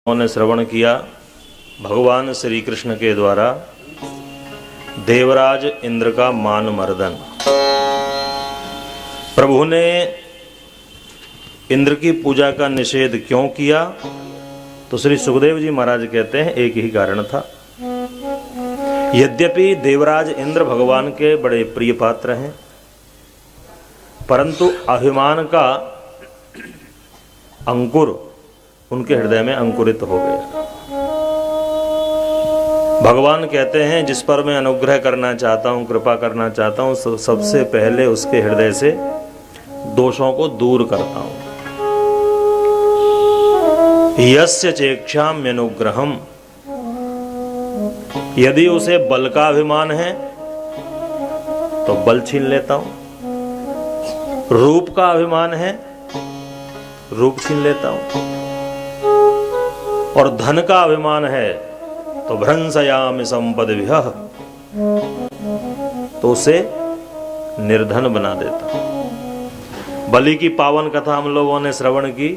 उन्होंने श्रवण किया भगवान श्री कृष्ण के द्वारा देवराज इंद्र का मान मर्दन। प्रभु ने इंद्र की पूजा का निषेध क्यों किया? तो श्री सुखदेव जी महाराज कहते हैं एक ही कारण था। यद्यपि देवराज इंद्र भगवान के बड़े प्रिय पात्र हैं, परंतु अभिमान का अंकुर उनके हृदय में अंकुरित हो गया। भगवान कहते हैं जिस पर मैं अनुग्रह करना चाहता हूं, कृपा करना चाहता हूं, सबसे पहले उसके हृदय से दोषों को दूर करता हूं। यस्य चेक्षाम्यनुग्रहम्, यदि उसे बल का अभिमान है तो बल छीन लेता हूं, रूप का अभिमान है रूप छीन लेता हूं, और धन का अभिमान है तो भ्रंसयामि संपद्भिः, तो उसे निर्धन बना देता हूं। बलि की पावन कथा हम लोगों ने श्रवण की।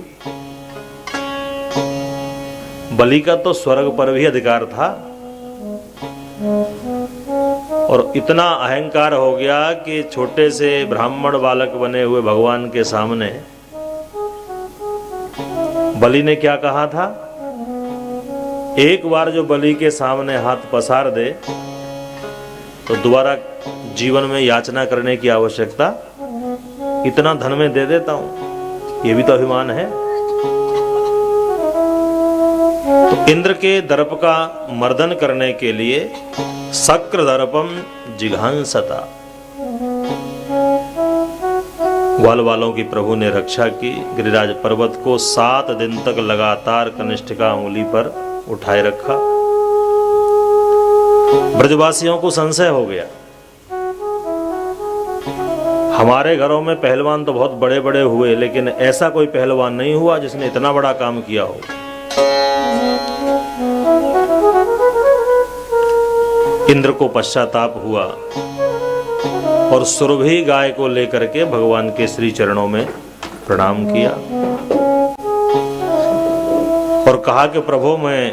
बलि का तो स्वर्ग पर भी अधिकार था, और इतना अहंकार हो गया कि छोटे से ब्राह्मण बालक बने हुए भगवान के सामने बलि ने क्या कहा था? एक बार जो बलि के सामने हाथ पसार दे तो दोबारा जीवन में याचना करने की आवश्यकता, इतना धन में दे देता हूं। ये भी तो अभिमान है। तो इंद्र के दर्प का मर्दन करने के लिए शक्र दर्पम जिघांसता, ग्वाल वालों की प्रभु ने रक्षा की। गिरिराज पर्वत को 7 दिन तक लगातार कनिष्ठिका उंगली पर उठाए रखा। ब्रजवासियों को संशय हो गया। हमारे घरों में पहलवान तो बहुत बड़े बड़े हुए, लेकिन ऐसा कोई पहलवान नहीं हुआ जिसने इतना बड़ा काम किया हो। इंद्र को पश्चाताप हुआ और सुरभि गाय को लेकर के भगवान के श्री चरणों में प्रणाम किया और कहा कि प्रभु मैं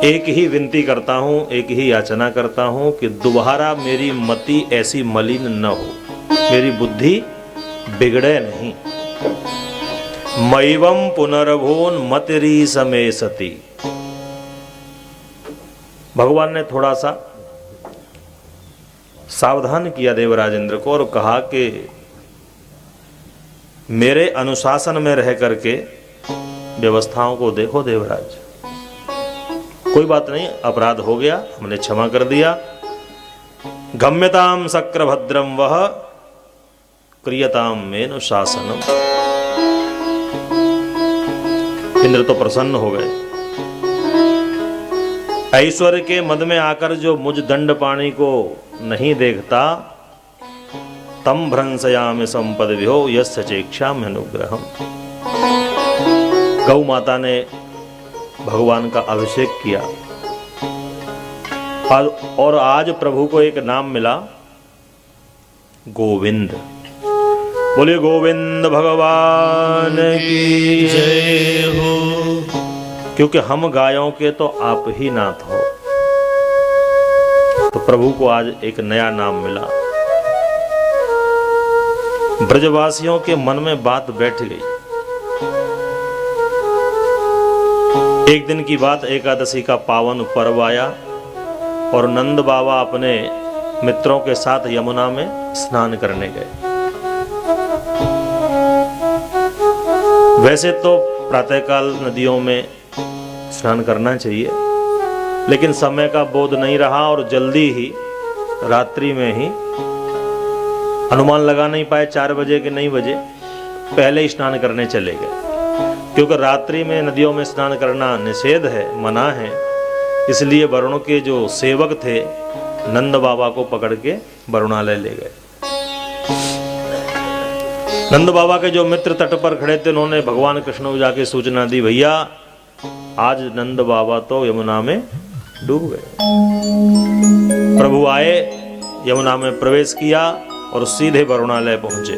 एक ही विनती करता हूं, एक ही याचना करता हूं कि दोबारा मेरी मति ऐसी मलिन न हो, मेरी बुद्धि बिगड़े नहीं। मैवं पुनर्भून मतिरी समय सती। भगवान ने थोड़ा सा सावधान किया देवराज इंद्र को और कहा कि मेरे अनुशासन में रह करके व्यवस्थाओं को देखो देवराज। कोई बात नहीं, अपराध हो गया, हमने क्षमा कर दिया। गम्यताम शक्रभद्रम वह क्रियताम मेनु शासनम। इंद्र तो प्रसन्न हो गए। ऐश्वर्य के मद में आकर जो मुझ दंड पाणी को नहीं देखता, तम भ्रंसयामि संपद्भिः यस्य चेक्षाम्य अनुग्रहम्। गौ माता ने भगवान का अभिषेक किया और आज प्रभु को एक नाम मिला, गोविंद। बोले गोविंद भगवान की जय हो। क्योंकि हम गायों के तो आप ही नाथ हो, तो प्रभु को आज एक नया नाम मिला। ब्रजवासियों के मन में बात बैठ गई। एक दिन की बात, एकादशी का पावन पर्व आया और नंद बाबा अपने मित्रों के साथ यमुना में स्नान करने गए। वैसे तो प्रातःकाल नदियों में स्नान करना चाहिए, लेकिन समय का बोध नहीं रहा और जल्दी ही रात्रि में ही अनुमान लगा नहीं पाए 4 बजे के नहीं बजे, पहले ही स्नान करने चले गए। क्योंकि रात्रि में नदियों में स्नान करना निषेध है, मना है। इसलिए वरुण के जो सेवक थे नंद बाबा को पकड़ के वरुणालय ले गए। नंद बाबा के जो मित्र तट पर खड़े थे, उन्होंने भगवान कृष्ण को जाके सूचना दी, भैया आज नंद बाबा तो यमुना में डूब गए। प्रभु आए, यमुना में प्रवेश किया और सीधे वरुणालय पहुंचे।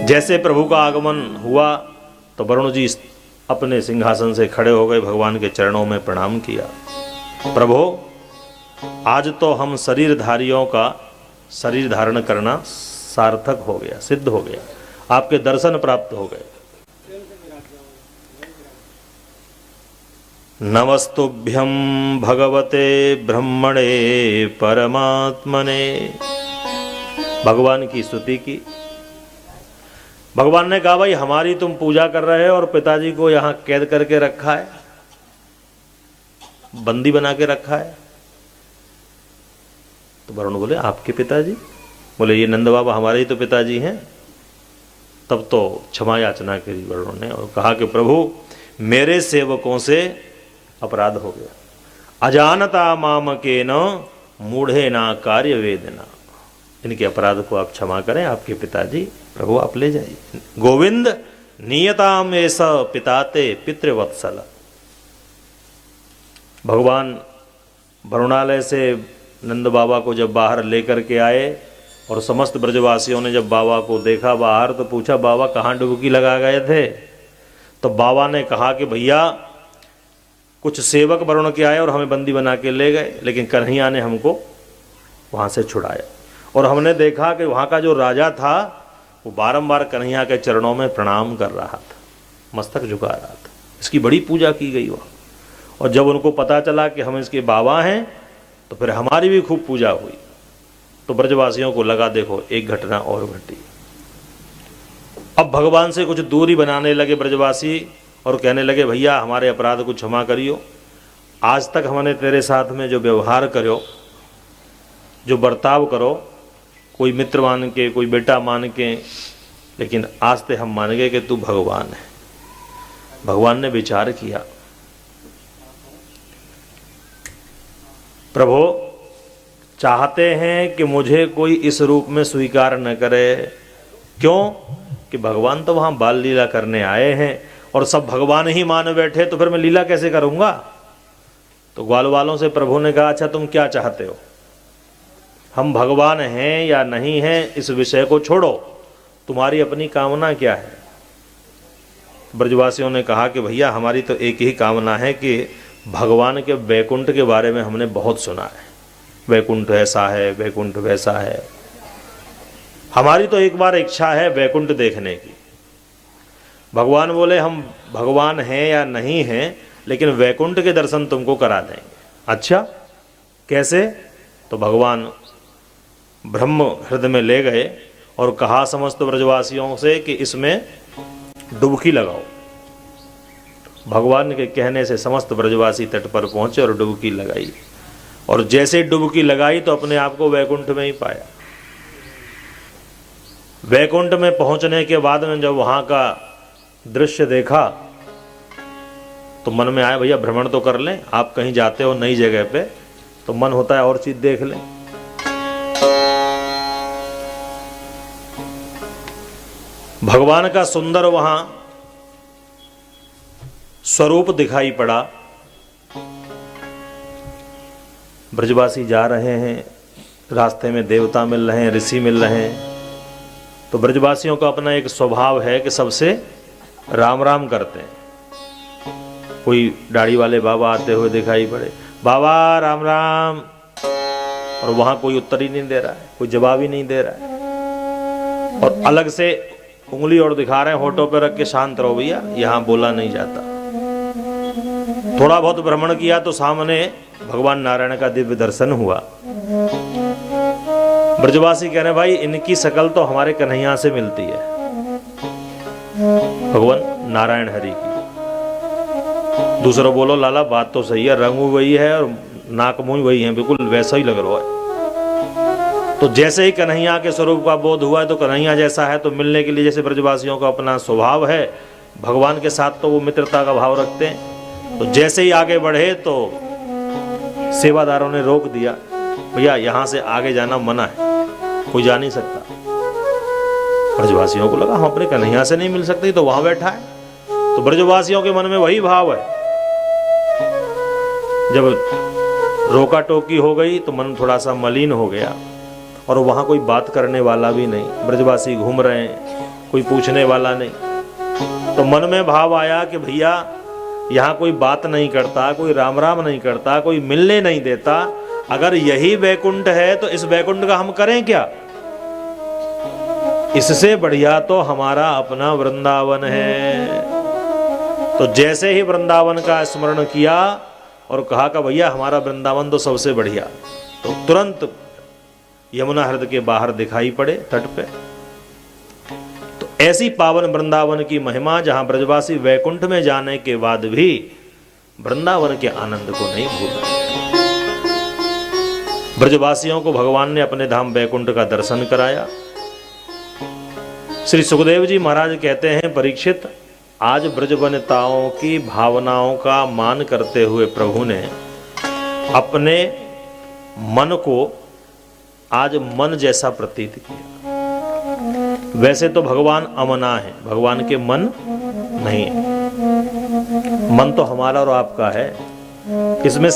जैसे प्रभु का आगमन हुआ तो वरुण जी अपने सिंहासन से खड़े हो गए, भगवान के चरणों में प्रणाम किया। प्रभु, आज तो हम शरीरधारियों का शरीर धारण करना सार्थक हो गया, सिद्ध हो गया, आपके दर्शन प्राप्त हो गए। नमस्तुभ्यं भगवते ब्रह्मणे परमात्मने। भगवान की स्तुति की। भगवान ने कहा, भाई हमारी तुम पूजा कर रहे हो और पिताजी को यहां कैद करके रखा है, बंदी बना के रखा है। तो वरुण बोले, आपके पिताजी? बोले, ये नंद बाबा हमारे ही तो पिताजी हैं। तब तो क्षमा याचना करी वरुण ने और कहा कि प्रभु, मेरे सेवकों से अपराध हो गया, अजानता माम के न मूढ़े ना कार्य वेदना। इनके अपराध को आप क्षमा करें, आपके पिताजी। प्रभु आप ले जाइए। गोविंद नियताम ऐसा पिताते पितृवत्सल। भगवान वरुणालय से नंद बाबा को जब बाहर लेकर के आए और समस्त ब्रजवासियों ने जब बाबा को देखा बाहर, तो पूछा, बाबा कहाँ डुबकी लगा गए थे? तो बाबा ने कहा कि भैया, कुछ सेवक वरुण के आए और हमें बंदी बना के ले गए, लेकिन कन्हैया ने हमको वहाँ से छुड़ाया। और हमने देखा कि वहाँ का जो राजा था वो बारंबार कन्हैया के चरणों में प्रणाम कर रहा था, मस्तक झुका रहा था। इसकी बड़ी पूजा की गई वहाँ। और जब उनको पता चला कि हम इसके बाबा हैं, तो फिर हमारी भी खूब पूजा हुई। तो ब्रजवासियों को लगा, देखो एक घटना और घटी। अब भगवान से कुछ दूरी बनाने लगे ब्रजवासी और कहने लगे, भैया हमारे अपराध को क्षमा करियो। आज तक हमने तेरे साथ में जो व्यवहार करो, जो बर्ताव करो, कोई मित्र मान के, कोई बेटा मान के, लेकिन आज ते हम मान गए कि तू भगवान है। भगवान ने विचार किया, प्रभु चाहते हैं कि मुझे कोई इस रूप में स्वीकार न करे। क्यों? कि भगवान तो वहाँ बाल लीला करने आए हैं और सब भगवान ही मान बैठे, तो फिर मैं लीला कैसे करूँगा? तो ग्वाल वालों से प्रभु ने कहा, अच्छा तुम क्या चाहते हो? हम भगवान हैं या नहीं हैं इस विषय को छोड़ो, तुम्हारी अपनी कामना क्या है? ब्रजवासियों ने कहा कि भैया हमारी तो एक ही कामना है कि भगवान के वैकुंठ के बारे में हमने बहुत सुना है, वैकुंठ ऐसा है, वैकुंठ वैसा है। हमारी तो एक बार इच्छा है वैकुंठ देखने की। भगवान बोले, हम भगवान हैं या नहीं हैं, लेकिन वैकुंठ के दर्शन तुमको करा देंगे। अच्छा कैसे? तो भगवान ब्रह्म हृदय में ले गए और कहा समस्त ब्रजवासियों से कि इसमें डुबकी लगाओ। भगवान के कहने से समस्त ब्रजवासी तट पर पहुंचे और डुबकी लगाई। और जैसे डुबकी लगाई तो अपने आप को वैकुंठ में ही पाया। वैकुंठ में पहुंचने के बाद में जब वहां का दृश्य देखा तो मन में आया, भैया भ्रमण तो कर लें। आप कहीं जाते हो नई जगह पे तो मन होता है और चीज देख लें। भगवान का सुंदर वहां स्वरूप दिखाई पड़ा। ब्रजवासी जा रहे हैं, रास्ते में देवता मिल रहे हैं, ऋषि मिल रहे हैं। तो ब्रजवासियों का अपना एक स्वभाव है कि सबसे राम राम करते हैं। कोई दाढ़ी वाले बाबा आते हुए दिखाई पड़े, बाबा राम राम, और वहां कोई उत्तर ही नहीं दे रहा है, कोई जवाब ही नहीं दे रहा है, और अलग से उंगली और दिखा रहे हैं होठों पे रख के, शांत रहो भैया, यहां बोला नहीं जाता। थोड़ा बहुत भ्रमण किया तो सामने भगवान नारायण का दिव्य दर्शन हुआ। ब्रजवासी कह रहे, भाई इनकी शकल तो हमारे कन्हैया से मिलती है, भगवान नारायण हरि की। दूसरा बोलो, लाला बात तो सही है, रंग वही है और नाक मुंह वही है, बिल्कुल वैसा ही लग रहा है। तो जैसे ही कन्हैया के स्वरूप का बोध हुआ तो कन्हैया जैसा है, तो मिलने के लिए जैसे ब्रजवासियों का अपना स्वभाव है, भगवान के साथ तो वो मित्रता का भाव रखते हैं। तो जैसे ही आगे बढ़े तो सेवादारों ने रोक दिया, भैया यहाँ से आगे जाना मना है, कोई जा नहीं सकता। ब्रजवासियों को लगा हम अपने कन्हैया से नहीं मिल सकते, तो वहां बैठा है। तो ब्रजवासियों के मन में वही भाव है। जब रोका टोकी हो गई तो मन थोड़ा सा मलिन हो गया, और वहां कोई बात करने वाला भी नहीं। ब्रजवासी घूम रहे हैं, कोई पूछने वाला नहीं। तो मन में भाव आया कि भैया यहाँ कोई बात नहीं करता, कोई राम राम नहीं करता, कोई मिलने नहीं देता, अगर यही वैकुंठ है तो इस वैकुंठ का हम करें क्या? इससे बढ़िया तो हमारा अपना वृंदावन है। तो जैसे ही वृंदावन का स्मरण किया और कहा कि भैया हमारा वृंदावन तो सबसे बढ़िया, तो तुरंत यमुना हृदय के बाहर दिखाई पड़े तट पे। तो ऐसी पावन वृंदावन की महिमा, जहां ब्रजवासी वैकुंठ में जाने के बाद भी वृंदावन के आनंद को नहीं भूल। ब्रजवासियों को भगवान ने अपने धाम वैकुंठ का दर्शन कराया। श्री सुखदेव जी महाराज कहते हैं, परीक्षित, आज ब्रजवनिताओं की भावनाओं का मान करते हुए प्रभु ने अपने मन को आज मन जैसा प्रतीत किया। वैसे तो भगवान अमना है, भगवान के मन नहीं है। मन तो हमारा और आपका है, इसमें